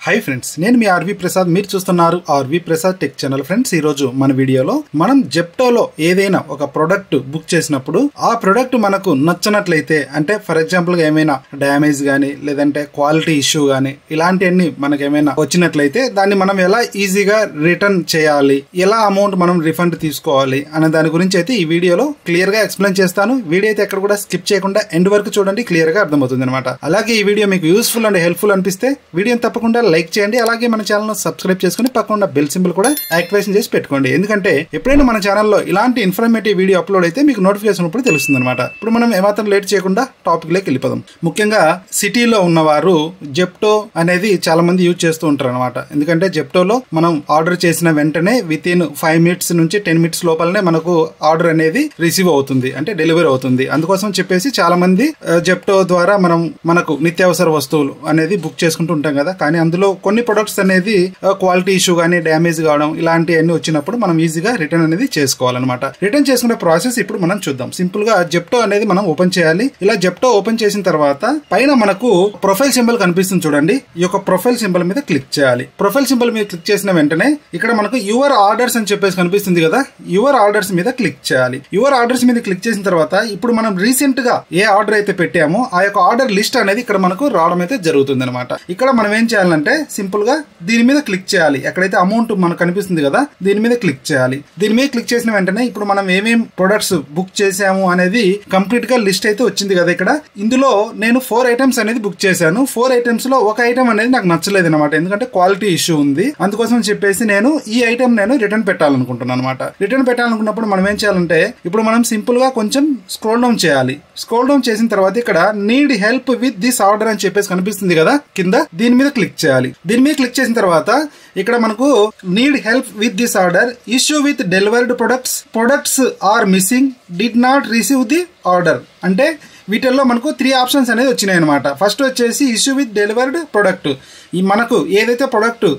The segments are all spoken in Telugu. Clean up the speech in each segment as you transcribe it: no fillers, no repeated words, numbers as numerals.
హాయ్ ఫ్రెండ్స్, నేను మీ ఆర్వి ప్రసాద్. మీరు చూస్తున్నారు RV Prasad tech channel. Friends, ఈ రోజు మన వీడియోలో మనం జెప్టోలో ఏదైనా ఒక ప్రొడక్ట్ బుక్ చేసినప్పుడు ఆ ప్రొడక్ట్ మనకు నచ్చనట్లయితే, అంటే ఫర్ ఎగ్జాంపుల్ గా ఏమైనా డ్యామేజ్ గానీ లేదంటే క్వాలిటీ ఇష్యూ గానీ ఇలాంటివన్నీ మనకు ఏమైనా వచ్చినట్లయితే దాన్ని మనం ఎలా ఈజీగా రిటర్న్ చేయాలి, ఎలా అమౌంట్ మనం రిఫండ్ తీసుకోవాలి అనే దాని గురించి అయితే ఈ వీడియోలో క్లియర్ గా ఎక్స్ప్లెయిన్ చేస్తాను. వీడియో అయితే ఎక్కడ కూడా స్కిప్ చేయకుండా ఎండ్ వరకు చూడండి, క్లియర్ గా అర్థమవుతుంది అనమాట. అలాగే ఈ వీడియో మీకు యూస్ఫుల్ అండ్ హెల్ప్ఫుల్ అనిపిస్తే వీడియోని తప్పకుండా లైక్ చేయండి. అలాగే మన ఛానల్ సబ్స్క్రైబ్ చేసుకుని పక్కన బెల్ సింబల్ కూడా యాక్టివేషన్ చేసి పెట్టుకోండి. ఎందుకంటే ఎప్పుడైనా మన ఛానల్లో ఇలాంటి ఇన్ఫర్మేటివ్ వీడియో అప్లోడ్ అయితే మీకు నోటిఫికేషన్ ఇప్పుడు తెలుస్తుంది అనమాట. ఇప్పుడు మనం ఏమాత్రం లేట్ చేయకుండా టాపిక్ లోకి వెళ్ళిపోదాం. ముఖ్యంగా సిటీలో ఉన్నవారు జెప్టో అనేది చాలా మంది యూజ్ చేస్తూ ఉంటారు అనమాట. ఎందుకంటే జెప్టోలో మనం ఆర్డర్ చేసిన వెంటనే విత్ ఇన్ 5 minutes నుంచి 10 minutes లోపలనే మనకు ఆర్డర్ అనేది రిసీవ్ అవుతుంది, అంటే డెలివరీ అవుతుంది. అందుకోసం చెప్పేసి చాలా మంది జెప్టో ద్వారా మనకు నిత్యావసర వస్తువులు అనేది బుక్ చేసుకుంటూ ఉంటాం కదా. కానీ అందులో కొన్ని ప్రొడక్ట్స్ అనేది క్వాలిటీ ఇష్యూ గానీ డ్యామేజ్ కావడం ఇలాంటివన్నీ వచ్చినప్పుడు మనం ఈజీగా రిటర్న్ అనేది చేసుకోవాలన్నమాట. రిటర్న్ చేసుకునే ప్రాసెస్ ఇప్పుడు మనం చూద్దాం. సింపుల్ గా జెప్టో అనేది మనం ఓపెన్ చేయాలి. ఇలా జెప్టో ఓపెన్ చేసిన తర్వాత పైన మనకు ప్రొఫైల్ సింబల్ కనిపిస్తుంది చూడండి. ఈ యొక్క ప్రొఫైల్ సింబల్ మీద క్లిక్ చేయాలి. ప్రొఫైల్ సింబల్ మీద క్లిక్ చేసిన వెంటనే ఇక్కడ మనకు యువర్ ఆర్డర్స్ అని చెప్పేసి కనిపిస్తుంది కదా. యువర్ ఆర్డర్స్ మీద క్లిక్ చేయాలి. యువర్ ఆర్డర్స్ మీద క్లిక్ చేసిన తర్వాత ఇప్పుడు మనం రీసెంట్ గా ఏ ఆర్డర్ అయితే పెట్టామో ఆ యొక్క ఆర్డర్ లిస్ట్ అనేది ఇక్కడ మనకు రావడం అయితే జరుగుతుంది అనమాట. ఇక్కడ మనం ఏం చేయాలంటే సింపుల్ గా దీని మీద క్లిక్ చేయాలి. ఎక్కడైతే అమౌంట్ మనకు కనిపిస్తుంది కదా దీని మీద క్లిక్ చేయాలి. దీని మీద క్లిక్ చేసిన వెంటనే ఇప్పుడు మనం ఏమేం ప్రొడక్ట్స్ బుక్ చేసాము అనేది కంప్లీట్ గా లిస్ట్ అయితే వచ్చింది కదా. ఇక్కడ ఇందులో నేను 4 ఐటమ్స్ అనేది బుక్ చేశాను. 4 ఐటమ్స్ లో ఒక ఐటమ్ అనేది నాకు నచ్చలేదు అనమాట. ఎందుకంటే క్వాలిటీ ఇష్యూ ఉంది. అందుకోసం చెప్పేసి నేను ఈ ఐటమ్ నేను రిటర్న్ పెట్టాలనుకుంటున్నాను అనమాట. రిటర్న్ పెట్టాలనుకున్నప్పుడు మనం ఏం చేయాలంటే ఇప్పుడు మనం సింపుల్ గా కొంచెం స్క్రోల్ డౌన్ చేయాలి. స్క్రోల్ డౌన్ చేసిన తర్వాత ఇక్కడ need help with this order అని చెప్పేసి కనిపిస్తుంది కదా కింద. దీని మీద క్లిక్ చేయాలి. దీని మీద క్లిక్ చేసిన తర్వాత ఇక్కడ మనకు need help with this order, issue with delivered products are missing, did not receive the order. అంటే వీటిల్లో మనకు 3 ఆప్షన్స్ అనేది వచ్చినాయి అనమాట. ఫస్ట్ వచ్చేసి ఇష్యూ విత్ డెలివర్డ్ ప్రొడక్ట్. ఈ మనకు ఏదైతే ప్రొడక్ట్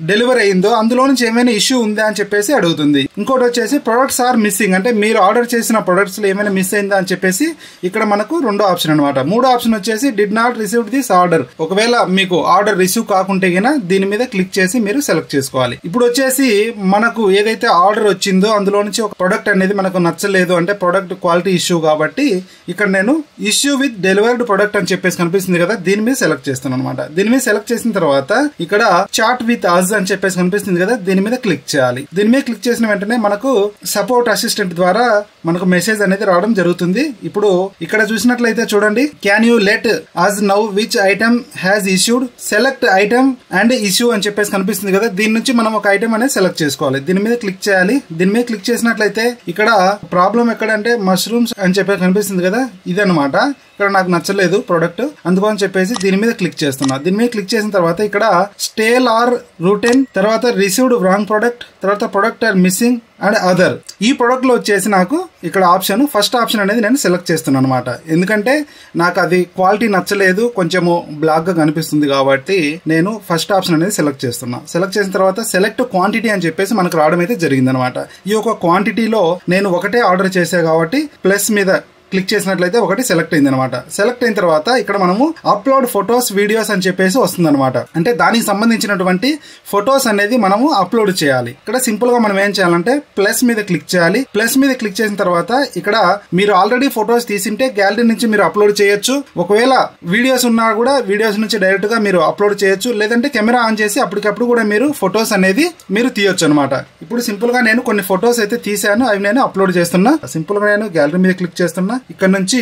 డెలివరీ అయిందో అందులో నుంచి ఏమైనా ఇష్యూ ఉందా అని చెప్పేసి అడుగుతుంది. ఇంకోటి వచ్చేసి ప్రొడక్ట్స్ ఆర్ మిస్సింగ్, అంటే మీరు ఆర్డర్ చేసిన ప్రొడక్ట్స్ లో ఏమైనా మిస్ అయిందా అని చెప్పేసి ఇక్కడ మనకు 2వ ఆప్షన్ అనమాట. 3వ ఆప్షన్ వచ్చేసి did not receive this order. ఒకవేళ మీకు ఆర్డర్ రిసీవ్ కాకుంటే గినా దీని మీద క్లిక్ చేసి మీరు సెలెక్ట్ చేసుకోవాలి. ఇప్పుడు వచ్చేసి మనకు ఏదైతే ఆర్డర్ వచ్చిందో అందులో నుంచి ఒక ప్రొడక్ట్ అనేది మనకు నచ్చలేదు, అంటే ప్రొడక్ట్ క్వాలిటీ ఇష్యూ కాబట్టి ఇక్కడ నేను ఇష్యూ విత్ డెలివర్డ్ ప్రొడక్ట్ అని చెప్పేసి కనిపిస్తుంది కదా దీని మీద సెలెక్ట్ చేస్తాను అనమాట. దీని మీద సెలెక్ట్ చేసిన తర్వాత ఇక్కడ చాట్ విత్ అస్ అని చెప్పేసి కనిపిస్తుంది కదా దీని మీద క్లిక్ చేయాలి. దీని మీద క్లిక్ చేసిన వెంటనే మనకు సపోర్ట్ అసిస్టెంట్ ద్వారా మనకు మెసేజ్ అనేది రావడం జరుగుతుంది. ఇప్పుడు ఇక్కడ చూసినట్లయితే చూడండి, can you let us know which item has issued, select item and issue అని చెప్పేసి కనిపిస్తుంది కదా. దీని నుంచి మనం ఒక ఐటమ్ అనేది సెలెక్ట్ చేసుకోవాలి. దీని మీద క్లిక్ చేయాలి. దీని మీద క్లిక్ చేసినట్లయితే ఇక్కడ ప్రాబ్లం ఎక్కడంటే మష్రూమ్స్ అని చెప్పేసి కనిపిస్తుంది కదా, ఇదనమాట. ఇక్కడ నాకు నచ్చలేదు ప్రొడక్ట్, అందుకని చెప్పేసి దీని మీద క్లిక్ చేస్తున్నా. దీని మీద క్లిక్ చేసిన తర్వాత ఇక్కడ స్టేల్ ఆర్ రూటెన్, తర్వాత రిసీవ్డ్ రాంగ్ ప్రొడక్ట్, తర్వాత product are missing and other. ఈ ప్రొడక్ట్ లో వచ్చేసి నాకు ఇక్కడ ఆప్షన్ ఫస్ట్ ఆప్షన్ అనేది నేను సెలెక్ట్ చేస్తున్నాను అనమాట. ఎందుకంటే నాకు అది క్వాలిటీ నచ్చలేదు, కొంచెము బ్లాక్ గా కనిపిస్తుంది కాబట్టి నేను ఫస్ట్ ఆప్షన్ అనేది సెలెక్ట్ చేస్తున్నా. సెలెక్ట్ చేసిన తర్వాత సెలెక్ట్ క్వాంటిటీ అని చెప్పేసి మనకు రావడం అయితే జరిగింది అనమాట. ఈ యొక్క క్వాంటిటీలో నేను ఒకటే ఆర్డర్ చేసా కాబట్టి ప్లస్ మీద క్లిక్ చేసినట్లయితే ఒకటి సెలెక్ట్ అయింది అనమాట. సెలెక్ట్ అయిన తర్వాత ఇక్కడ మనము అప్లోడ్ ఫొటోస్ వీడియోస్ అని చెప్పేసి వస్తుంది అనమాట. అంటే దానికి సంబంధించినటువంటి ఫొటోస్ అనేది మనము అప్లోడ్ చేయాలి. ఇక్కడ సింపుల్ గా మనం ఏం చేయాలంటే ప్లస్ మీద క్లిక్ చేయాలి. ప్లస్ మీద క్లిక్ చేసిన తర్వాత ఇక్కడ మీరు ఆల్రెడీ ఫొటోస్ తీసింటే గ్యాలరీ నుంచి మీరు అప్లోడ్ చేయొచ్చు. ఒకవేళ వీడియోస్ ఉన్నా కూడా వీడియోస్ నుంచి డైరెక్ట్ గా మీరు అప్లోడ్ చేయొచ్చు. లేదంటే కెమెరా ఆన్ చేసి అప్పటికప్పుడు కూడా మీరు ఫొటోస్ అనేది మీరు తీయొచ్చు అనమాట. ఇప్పుడు సింపుల్ గా నేను కొన్ని ఫొటోస్ అయితే తీసాను, అవి నేను అప్లోడ్ చేస్తున్నా. సింపుల్ గా నేను గ్యాలరీ మీద క్లిక్ చేస్తున్నా. ఇక్కడ నుంచి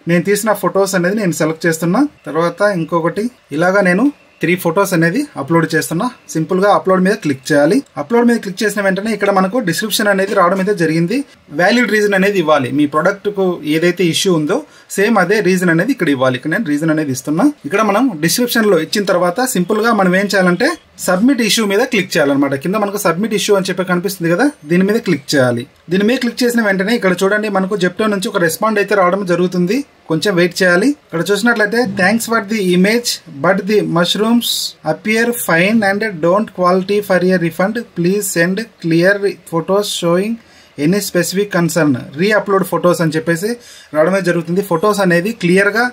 నేను తీసిన ఫొటోస్ అనేది నేను సెలెక్ట్ చేస్తున్నా. తర్వాత ఇంకొకటి ఇలాగా నేను 3 ఫొటోస్ అనేది అప్లోడ్ చేస్తున్నా. సింపుల్ గా అప్లోడ్ మీద క్లిక్ చేయాలి. అప్లోడ్ మీద క్లిక్ చేసిన వెంటనే ఇక్కడ మనకు డిస్క్రిప్షన్ అనేది రావడం అయితే జరిగింది. వ్యాలిడ్ రీజన్ అనేది ఇవ్వాలి. మీ ప్రొడక్ట్ కు ఏదైతే ఇష్యూ ఉందో సేమ్ అదే రీజన్ అనేది ఇక్కడ ఇవ్వాలి. ఇక్కడ నేను రీజన్ అనేది ఇస్తున్నా. ఇక్కడ మనం డిస్క్రిప్షన్ లో ఇచ్చిన తర్వాత సింపుల్ గా మనం ఏం చేయాలంటే సబ్మిట్ ఇష్యూ మీద క్లిక్ చేయాలన్నమాట. కింద మనకు సబ్మిట్ ఇష్యూ అని చెప్పి కనిపిస్తుంది కదా దీని మీద క్లిక్ చేయాలి. దీని మీద క్లిక్ చేసిన వెంటనే ఇక్కడ చూడండి మనకు జెప్టో నుంచి ఒక రెస్పాండ్ అయితే రావడం జరుగుతుంది. కొంచెం వెయిట్ చేయాలి. ఇక్కడ చూసినట్లయితే thanks for the image but the mushrooms appear fine and don't quality for a refund, please send clear photos sowing any specific concern, re upload photos అని చెప్పేసి రావడమే జరుగుతుంది. ఫొటోస్ అనేది క్లియర్ గా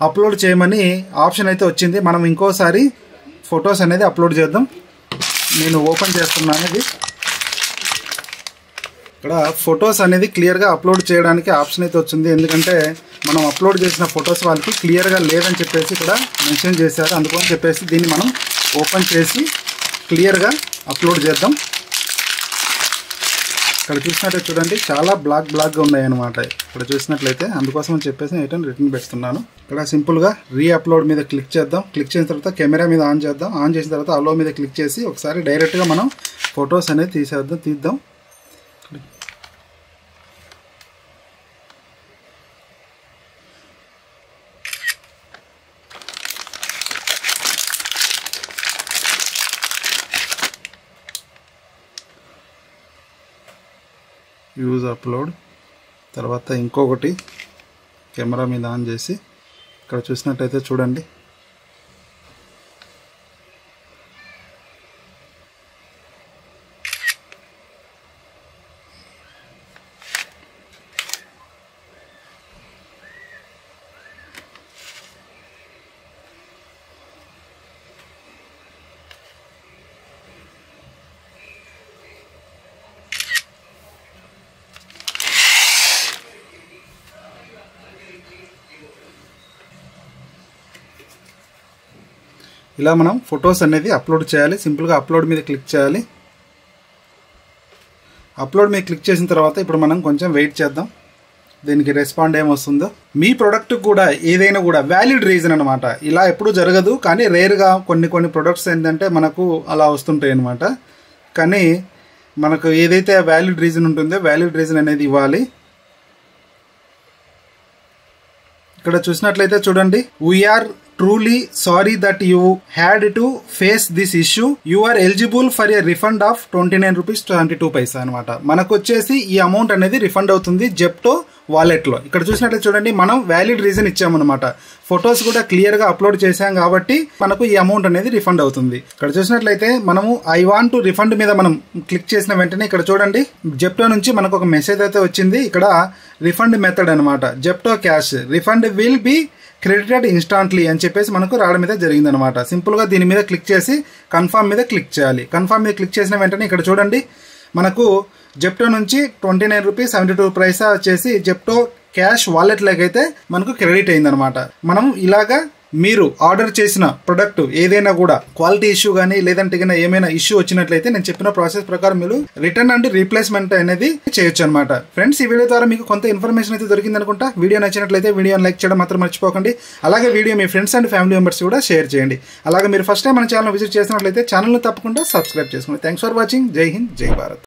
అప్లోడ్ చేయమని ఆప్షన్ అయితే వచ్చింది. మనం ఇంకోసారి ఫొటోస్ అనేది అప్లోడ్ చేద్దాం. నేను ఓపెన్ చేస్తున్నాను. ఇది ఇక్కడ ఫొటోస్ అనేది క్లియర్గా అప్లోడ్ చేయడానికి ఆప్షన్ అయితే వచ్చింది. ఎందుకంటే మనం అప్లోడ్ చేసిన ఫొటోస్ వాళ్ళకి క్లియర్గా లేదని చెప్పేసి ఇక్కడ మెన్షన్ చేశారు. అందుకని చెప్పేసి దీన్ని మనం ఓపెన్ చేసి క్లియర్గా అప్లోడ్ చేద్దాం. ఇక్కడ చూసినట్లయితే చూడండి చాలా బ్లాక్గా ఉన్నాయన్నమాట. ఇక్కడ చూసినట్లయితే అందుకోసం అని చెప్పేసి నేను రిటర్న్ పెడుతున్నాను. ఇక్కడ సింపుల్గా రీఅప్లోడ్ మీద క్లిక్ చేద్దాం. క్లిక్ చేసిన తర్వాత కెమెరా మీద ఆన్ చేద్దాం. ఆన్ చేసిన తర్వాత అలో మీద క్లిక్ చేసి ఒకసారి డైరెక్ట్గా మనం ఫొటోస్ అనేది తీద్దాం. యూజ్ అప్లోడ్ తర్వాత ఇంకొకటి కెమెరా మీద ఆన్ చేసి ఇక్కడ చూసినట్టయితే చూడండి ఇలా మనం ఫొటోస్ అనేది అప్లోడ్ చేయాలి. సింపుల్గా అప్లోడ్ మీద క్లిక్ చేయాలి. అప్లోడ్ మీద క్లిక్ చేసిన తర్వాత ఇప్పుడు మనం కొంచెం వెయిట్ చేద్దాం దీనికి రెస్పాండ్ ఏమొస్తుందో. మీ ప్రోడక్ట్ కూడా ఏదైనా కూడా వ్యాలిడ్ రీజన్ అనమాట. ఇలా ఎప్పుడూ జరగదు, కానీ రేర్గా కొన్ని ప్రొడక్ట్స్ ఏంటంటే మనకు అలా వస్తుంటాయి అనమాట. కానీ మనకు ఏదైతే వ్యాలిడ్ రీజన్ ఉంటుందో వ్యాలిడ్ రీజన్ అనేది ఇవ్వాలి. ఇక్కడ చూసినట్లయితే చూడండి, we are truly sorry that you had to face this issue. You are eligible for a refund of 29 rupees 22 paisa అనమాట. మనకు వచ్చేసి ఈ అమౌంట్ అనేది రిఫండ్ అవుతుంది జెప్టో వాలెట్లో. ఇక్కడ చూసినట్లయితే చూడండి మనం వ్యాలిడ్ రీజన్ ఇచ్చామన్నమాట. ఫొటోస్ కూడా క్లియర్గా అప్లోడ్ చేసాం కాబట్టి మనకు ఈ అమౌంట్ అనేది రిఫండ్ అవుతుంది. ఇక్కడ చూసినట్లయితే మనము ఐ వాంట్ టు రిఫండ్ మీద మనం క్లిక్ చేసిన వెంటనే ఇక్కడ చూడండి జెప్టో నుంచి మనకు ఒక మెసేజ్ అయితే వచ్చింది. ఇక్కడ రిఫండ్ మెథడ్ అనమాట, Zepto cash refund will be credited instantly అని చెప్పేసి మనకు రావడం మీద జరిగిందనమాట. సింపుల్గా దీని మీద క్లిక్ చేసి కన్ఫర్మ్ మీద క్లిక్ చేయాలి. కన్ఫర్మ్ మీద క్లిక్ చేసిన వెంటనే ఇక్కడ చూడండి మనకు జెప్టో నుంచి 29 రూపీస్ 72 పైసా వచ్చేసి జెప్టో క్యాష్ వాలెట్లోకి అయితే మనకు క్రెడిట్ అయిందనమాట. మనం ఇలాగా మీరు ఆర్డర్ చేసిన ప్రొడక్ట్ ఏదైనా కూడా క్వాలిటీ ఇష్యూ కానీ లేదంటే ఏమైనా ఇష్యూ వచ్చినట్లయితే నేను చెప్పిన ప్రాసెస్ ప్రకారం మీరు రిటర్న్ అండ్ రీప్లేస్మెంట్ అనేది చేయొచ్చు అనమాట. ఫ్రెండ్స్, ఈ వీడియో ద్వారా మీకు కొంత ఇన్ఫర్మేషన్ అయితే దొరికింది అనుకుంటా. వీడియో నచ్చినట్లయితే వీడియోని లైక్ చేయడం మాత్రం మర్చిపోకండి. అలాగే video me friends and family members కూడా షేర్ చేయండి. అలాగే మీరు ఫస్ట్ టైం మన ఛానల్ విజిట్ చేసినట్లయితే ఛానల్ని తప్పకుండా సబ్స్క్రైబ్ చేసుకోండి. Thanks for watching. జై హింద్, జై భారత్.